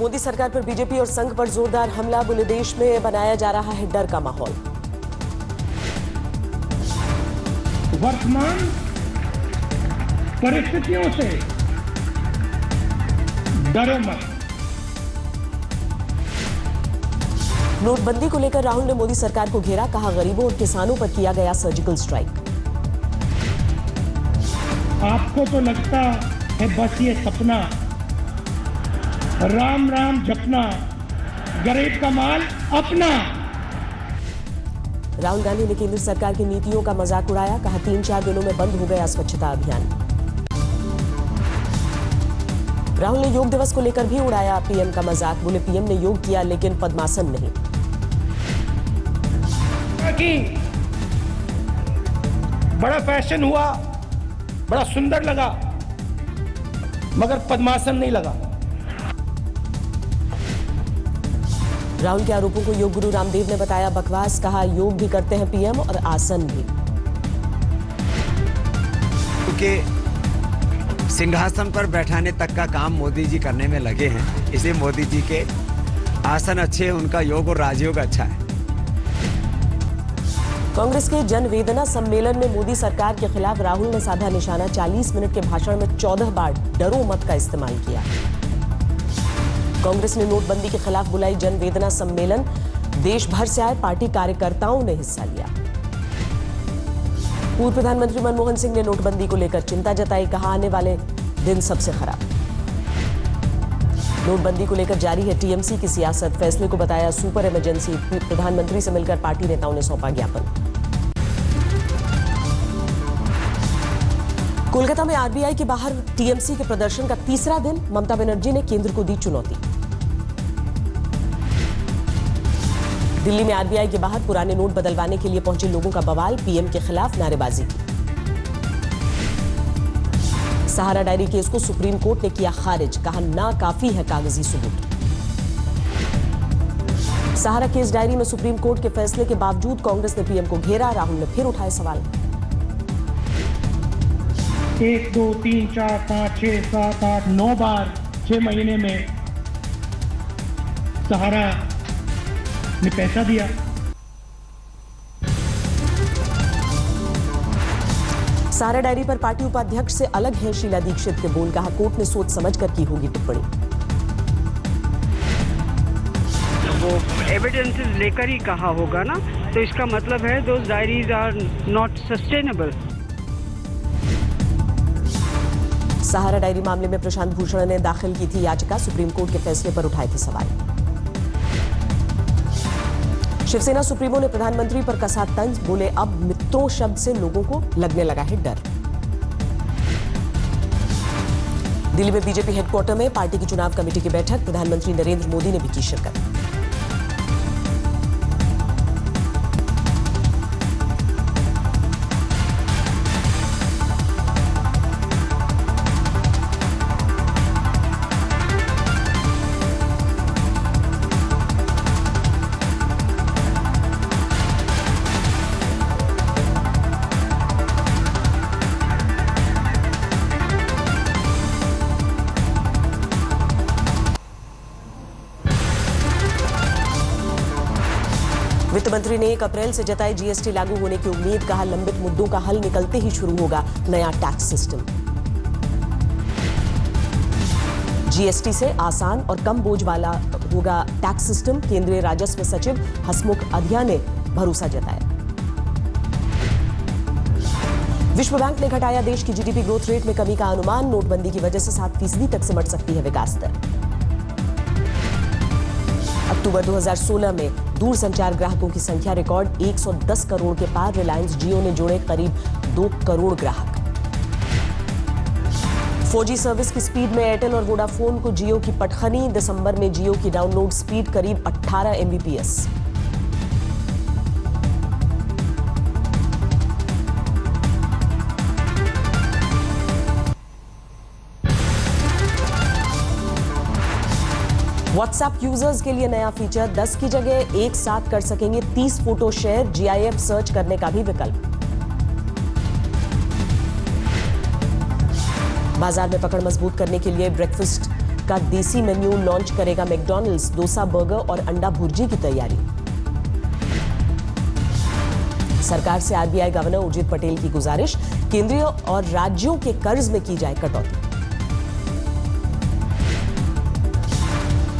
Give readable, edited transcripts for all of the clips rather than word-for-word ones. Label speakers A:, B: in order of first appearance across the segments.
A: मोदी सरकार पर बीजेपी और संघ पर जोरदार हमला, बोले देश में बनाया जा रहा है डर का माहौल।
B: वर्तमान परिस्थितियों से डरो मत।
A: नोटबंदी को लेकर राहुल ने मोदी सरकार को घेरा, कहा गरीबों और किसानों पर किया गया सर्जिकल स्ट्राइक।
B: आपको तो लगता है बस ये सपना, राम राम जपना, गरीब का माल अपना।
A: राहुल गांधी ने केंद्र सरकार की नीतियों का मजाक उड़ाया, कहा 3-4 दिनों में बंद हो गया स्वच्छता अभियान। राहुल ने योग दिवस को लेकर भी उड़ाया पीएम का मजाक, बोले पीएम ने योग किया लेकिन पद्मासन नहीं।
B: बड़ा फैशन हुआ, बड़ा सुंदर लगा, मगर पद्मासन नहीं लगा।
A: राहुल के आरोपों को योग गुरु रामदेव ने बताया बकवास, कहा योग भी करते हैं पीएम और आसन भी।
C: क्योंकि सिंहासन पर बैठाने तक का काम मोदी जी करने में लगे हैं, इसलिए मोदी जी के आसन अच्छे हैं, उनका योग और राजयोग अच्छा है।
A: कांग्रेस के जनवेदना सम्मेलन में मोदी सरकार के खिलाफ राहुल ने साधा निशाना, 40 मिनट के भाषण में 14 बार डरो मत का इस्तेमाल किया। कांग्रेस ने नोटबंदी के खिलाफ बुलाई जनवेदना सम्मेलन, देश भर से आए पार्टी कार्यकर्ताओं ने हिस्सा लिया। पूर्व प्रधानमंत्री मनमोहन सिंह ने नोटबंदी को लेकर चिंता जताई, कहा आने वाले दिन सबसे खराब। नोटबंदी को लेकर जारी है टीएमसी की सियासत, फैसले को बताया सुपर इमरजेंसी, प्रधानमंत्री से मिलकर पार्टी नेताओं ने सौंपा ज्ञापन। कोलकाता में आरबीआई के बाहर टीएमसी के प्रदर्शन का तीसरा दिन, ममता बनर्जी ने केंद्र को दी चुनौती। दिल्ली में आरबीआई के बाहर पुराने नोट बदलवाने के लिए पहुंचे लोगों का बवाल, पीएम के खिलाफ नारेबाजी की। सहारा डायरी केस को सुप्रीम कोर्ट ने किया खारिज, कहा ना काफी है कागजी सबूत। सहारा केस डायरी में सुप्रीम कोर्ट के फैसले के बावजूद कांग्रेस ने पीएम को घेरा, राहुल ने फिर उठाए सवाल।
B: 1, 2, 3, 4, 5, 6, 7, 8, 9 बार 6 महीने में सहारा ने पैसा दिया।
A: सहारा डायरी पर पार्टी उपाध्यक्ष से अलग है शीला दीक्षित के बोल, कहा कोर्ट ने सोच समझकर की होगी टिप्पणी।
D: वो एविडेंसेस लेकर ही कहा होगा ना, तो इसका मतलब है those dairies are not sustainable.
A: Sahara dairy मामले में प्रशांत भूषण ने दाखिल की थी याचिका, सुप्रीम कोर्ट के फैसले पर उठाए थे सवाल। शिवसेना सुप्रीमो ने प्रधानमंत्री पर कसा तंज, बोले अब मित्रों शब्द से लोगों को लगने लगा है डर। दिल्ली में बीजेपी हेडक्वार्टर में पार्टी की चुनाव कमेटी की बैठक, प्रधानमंत्री नरेंद्र मोदी ने भी की शिरकत। वित्त मंत्री ने 1 अप्रैल से जताई जीएसटी लागू होने की उम्मीद, कहा लंबित मुद्दों का हल निकलते ही शुरू होगा नया टैक्स सिस्टम। जीएसटी से आसान और कम बोझ वाला होगा टैक्स सिस्टम, केंद्रीय राजस्व सचिव हसमुख अधिया ने भरोसा जताया। विश्व बैंक ने घटाया देश की जीडीपी ग्रोथ रेट में कमी का अनुमान, नोटबंदी की वजह से 7% तक सिमट सकती है विकास दर। अक्टूबर 2016 में दूरसंचार ग्राहकों की संख्या रिकॉर्ड 110 करोड़ के पार, रिलायंस जियो ने जोड़े करीब 2 करोड़ ग्राहक। 4G सर्विस की स्पीड में एयरटेल और वोडाफोन को जियो की पटखनी, दिसंबर में जियो की डाउनलोड स्पीड करीब 18 MBPS। व्हाट्सएप यूजर्स के लिए नया फीचर, 10 की जगह एक साथ कर सकेंगे 30 फोटो शेयर, GIF सर्च करने का भी विकल्प। बाजार में पकड़ मजबूत करने के लिए ब्रेकफास्ट का देसी मेन्यू लॉन्च करेगा मैकडॉनल्ड्स। डोसा, बर्गर और अंडा भुर्जी की तैयारी। सरकार से आरबीआई गवर्नर उर्जित पटेल की गुजारिश, केंद्रीय और राज्यों के कर्ज में की जाए कटौती।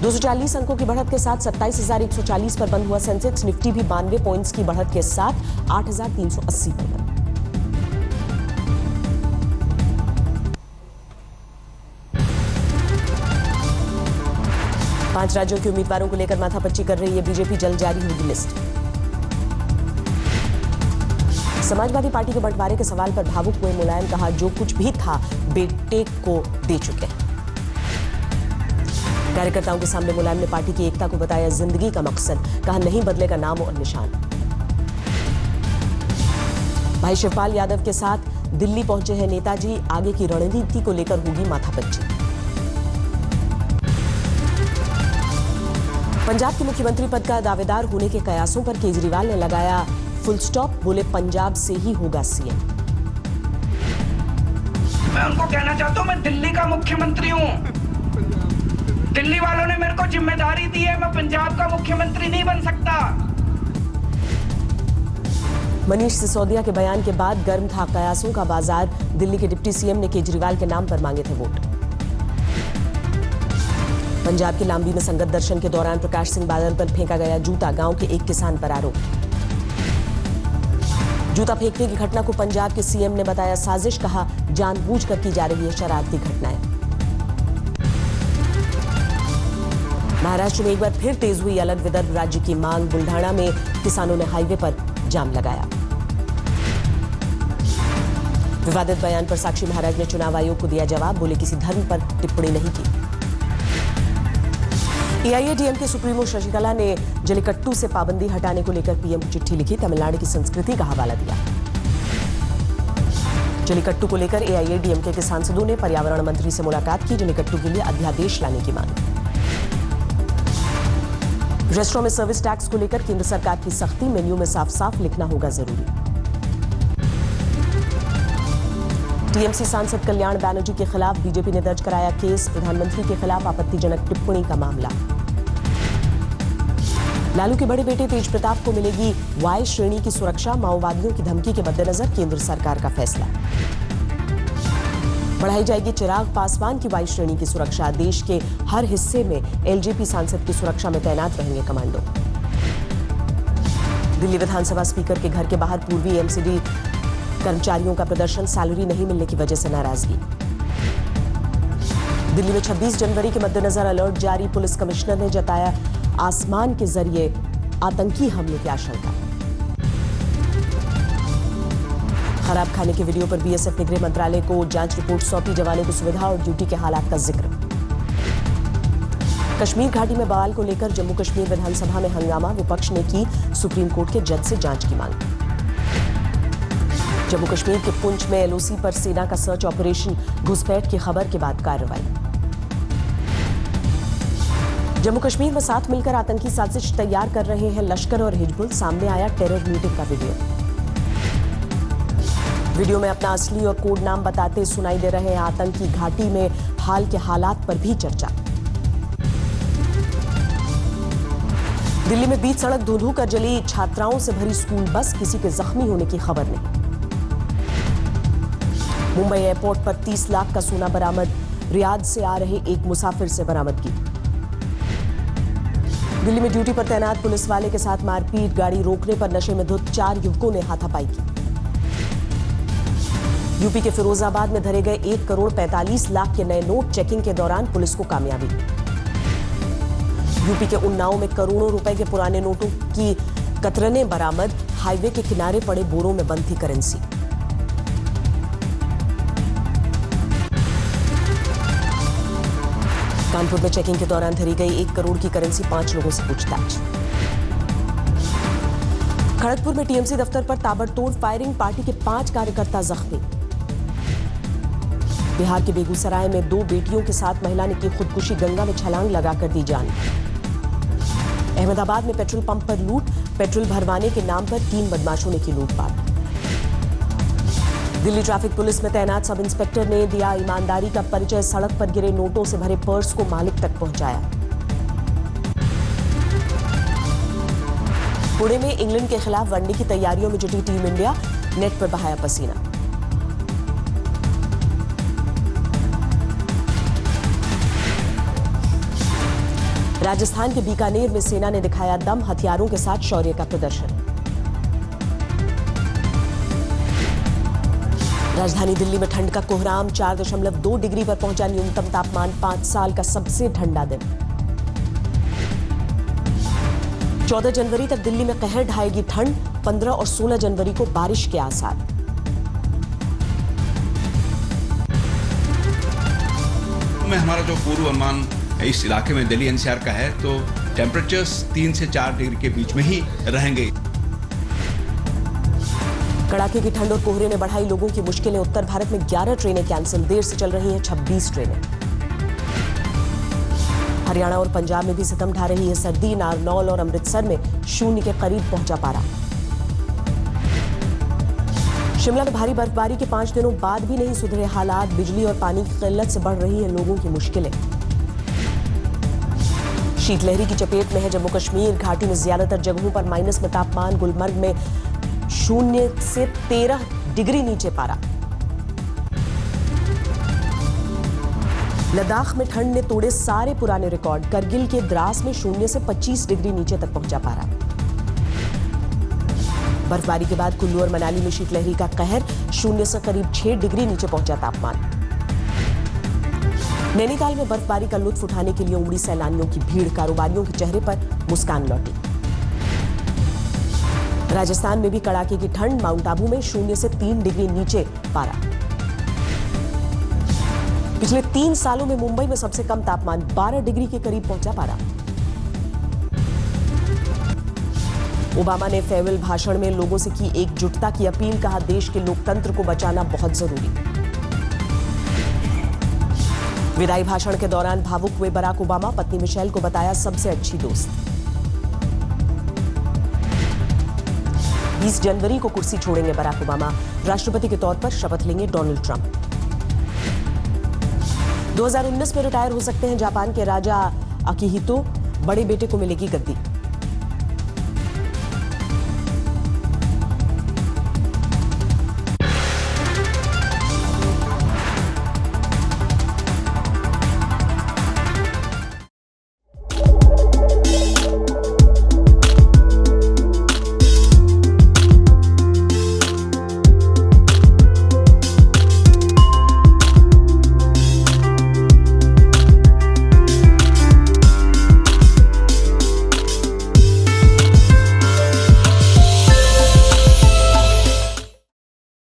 A: 240 अंकों की बढ़त के साथ 27,140 पर बंद हुआ सेंसेक्स। निफ्टी भी 92 पॉइंट्स की बढ़त के साथ 8,380 पर बंद। पांच राज्यों के उम्मीदवारों को लेकर माथापच्ची कर रही है बीजेपी। जल्द जारी होगी लिस्ट। समाजवादी पार्टी के बंटवारे के सवाल पर भावुक हुए मुलायम, कहा जो कुछ भी था बेटे को दे चुके हैं। कार्यकर्ताओं के सामने मुलायम ने पार्टी की एकता को बताया जिंदगी का मकसद, कहा नहीं बदलेगा नाम और निशान। भाई शिवपाल यादव के साथ दिल्ली पहुंचे हैं नेताजी, आगे की रणनीति को लेकर होगी माथापच्ची। पंजाब के मुख्यमंत्री पद का दावेदार होने के कयासों पर केजरीवाल ने लगाया फुल स्टॉप, बोले पंजाब से ही होगा सीएम।
E: मैं उनको कहना चाहता हूं मैं दिल्ली का मुख्यमंत्री हूं। दिल्ली वालों ने मेरे को जिम्मेदारी दी है, मैं पंजाब का मुख्यमंत्री नहीं बन सकता।
A: मनीष सिसोदिया के बयान के बाद गर्म था कयासों का बाजार। दिल्ली के डिप्टी सीएम ने केजरीवाल के नाम पर मांगे थे वोट। पंजाब के लांबी में संगत दर्शन के दौरान प्रकाश सिंह बादल पर फेंका गया जूता, गांव के एक किसान पर आरोप। जूता फेंकने की घटना को पंजाब के सीएम ने बताया साजिश, कहा जानबूझकर की जा रही है शरारती घटनाएं। महाराष्ट्र में एक बार फिर तेज हुई अलग विदर्भ राज्य की मांग। बुल्ढाना में किसानों ने हाईवे पर जाम लगाया। विवादित बयान पर साक्षी महाराज ने चुनाव आयोग को दिया जवाब, बोले किसी धर्म पर टिप्पणी नहीं की। एआईएडीएम के सुप्रीमो शशिकला ने जल्लीकट्टू से पाबंदी हटाने को लेकर पीएम को चिट्ठी लिखी, तमिलनाडु की संस्कृति का हवाला दिया। जल्लीकट्टू को लेकर एआईएडीएम के सांसदों ने पर्यावरण मंत्री से मुलाकात की, जल्लीकट्टू के लिए अध्यादेश लाने की मांग। रेस्टोरेंट में सर्विस टैक्स को लेकर केंद्र सरकार की सख्ती, मेन्यू में साफ साफ लिखना होगा जरूरी। टीएमसी सांसद कल्याण बैनर्जी के खिलाफ बीजेपी ने दर्ज कराया केस, प्रधानमंत्री के खिलाफ आपत्तिजनक टिप्पणी का मामला। लालू के बड़े बेटे तेज प्रताप को मिलेगी वाई श्रेणी की सुरक्षा, माओवादियों की धमकी के मद्देनजर केंद्र सरकार का फैसला। बढ़ाई जाएगी चिराग पासवान की वाई श्रेणी की सुरक्षा, देश के हर हिस्से में एलजेपी सांसद की सुरक्षा में तैनात रहेंगे कमांडो। दिल्ली विधानसभा स्पीकर के घर के बाहर पूर्वी एमसीडी कर्मचारियों का प्रदर्शन, सैलरी नहीं मिलने की वजह से नाराजगी। दिल्ली में 26 जनवरी के मद्देनजर अलर्ट जारी, पुलिस कमिश्नर ने जताया आसमान के जरिए आतंकी हमले की आशंका। खराब खाने के वीडियो पर बीएसएफ ने गृह मंत्रालय को जांच रिपोर्ट सौंपी, जवानों को सुविधा और ड्यूटी के हालात का जिक्र। कश्मीर घाटी में बवाल को लेकर जम्मू कश्मीर विधानसभा में हंगामा, विपक्ष ने की सुप्रीम कोर्ट के जज से जांच की मांग। जम्मू कश्मीर के पुंछ में एलओसी पर सेना का सर्च ऑपरेशन, घुसपैठ की खबर के बाद कार्रवाई। जम्मू कश्मीर में साथ मिलकर आतंकी साजिश तैयार कर रहे हैं लश्कर और हिजबुल, सामने आया टेरर मीटिंग का वीडियो में अपना असली और कोड नाम बताते सुनाई दे रहे हैं आतंकी, घाटी में हाल के हालात पर भी चर्चा। दिल्ली में बीच सड़क धुंधू कर जली छात्राओं से भरी स्कूल बस, किसी के जख्मी होने की खबर नहीं। मुंबई एयरपोर्ट पर 30 लाख का सोना बरामद, रियाद से आ रहे एक मुसाफिर से बरामदगी। दिल्ली में ड्यूटी पर तैनात पुलिस वाले के साथ मारपीट, गाड़ी रोकने पर नशे में धुत 4 युवकों ने हाथापाई की। यूपी के फिरोजाबाद में धरे गए 1 करोड़ 45 लाख के नए नोट, चेकिंग के दौरान पुलिस को कामयाबी। यूपी के उन्नाव में करोड़ों रुपए के पुराने नोटों की कतरने बरामद, हाईवे के किनारे पड़े बोरों में बंद थी करेंसी। कानपुर में चेकिंग के दौरान धरी गई 1 करोड़ की करेंसी, 5 लोगों से पूछताछ। खड़गपुर में टीएमसी दफ्तर पर ताबड़तोड़ फायरिंग, पार्टी के 5 कार्यकर्ता जख्मी। बिहार के बेगूसराय में 2 बेटियों के साथ महिला ने की खुदकुशी, गंगा में छलांग लगाकर दी जान। अहमदाबाद में पेट्रोल पंप पर लूट, पेट्रोल भरवाने के नाम पर 3 बदमाशों ने की लूटपाट। दिल्ली ट्रैफिक पुलिस में तैनात सब इंस्पेक्टर ने दिया ईमानदारी का परिचय। सड़क पर गिरे नोटों से भरे पर्स को मालिक तक पहुंचाया। पुणे में इंग्लैंड के खिलाफ वनडे की तैयारियों में जुटी टीम इंडिया, नेट पर बहाया पसीना। राजस्थान के बीकानेर में सेना ने दिखाया दम, हथियारों के साथ शौर्य का प्रदर्शन। राजधानी दिल्ली में ठंड का कोहराम, 4.2 डिग्री पर पहुंचा न्यूनतम तापमान। 5 साल का सबसे ठंडा दिन। 14 जनवरी तक दिल्ली में कहर ढाएगी ठंड, 15 और 16 जनवरी को बारिश के आसार।
F: में हमारा जो पूर्व अनुमान इस इलाके में दिल्ली एनसीआर का है, तो टेम्परेचर्स 3 से 4 डिग्री के बीच में ही रहेंगे।
A: कड़ाके की ठंड और कोहरे ने बढ़ाई लोगों की मुश्किलें। उत्तर भारत में 11 ट्रेनें कैंसिल, देर से चल रही हैं 26 ट्रेनें। हरियाणा और पंजाब में भी सितम ढा रही है सर्दी। नारनौल और अमृतसर में 0 के करीब पहुंचा पारा। शिमला में भारी बर्फबारी के 5 दिनों बाद भी नहीं सुधरे हालात। बिजली और पानी की किल्लत से बढ़ रही है लोगों की मुश्किलें। शीतलहरी की चपेट में है जम्मू कश्मीर। घाटी में ज्यादातर जगहों पर माइनस में तापमान। गुलमर्ग में 0 से 13 डिग्री नीचे पारा। लद्दाख में ठंड ने तोड़े सारे पुराने रिकॉर्ड। करगिल के द्रास में 0 से 25 डिग्री नीचे तक पहुंचा पारा। बर्फबारी के बाद कुल्लू और मनाली में शीतलहरी का कहर, 0 से करीब 6 डिग्री नीचे पहुंचा तापमान। नैनीताल में बर्फबारी का लुत्फ उठाने के लिए उमड़ी सैलानियों की भीड़। कारोबारियों के चेहरे पर मुस्कान लौटी। राजस्थान में भी कड़ाके की ठंड। माउंट आबू में 0 से 3 डिग्री नीचे पारा। पिछले 3 सालों में मुंबई में सबसे कम तापमान 12 डिग्री के करीब पहुंचा पारा। ओबामा ने फेयरवेल भाषण में लोगों से की एकजुटता की अपील। कहा देश के लोकतंत्र को बचाना बहुत जरूरी। विदाई भाषण के दौरान भावुक हुए बराक ओबामा। पत्नी मिशेल को बताया सबसे अच्छी दोस्त। 20 जनवरी को कुर्सी छोड़ेंगे बराक ओबामा। राष्ट्रपति के तौर पर शपथ लेंगे डोनाल्ड ट्रंप। 2019 में रिटायर हो सकते हैं जापान के राजा अकिहितो। बड़े बेटे को मिलेगी गद्दी।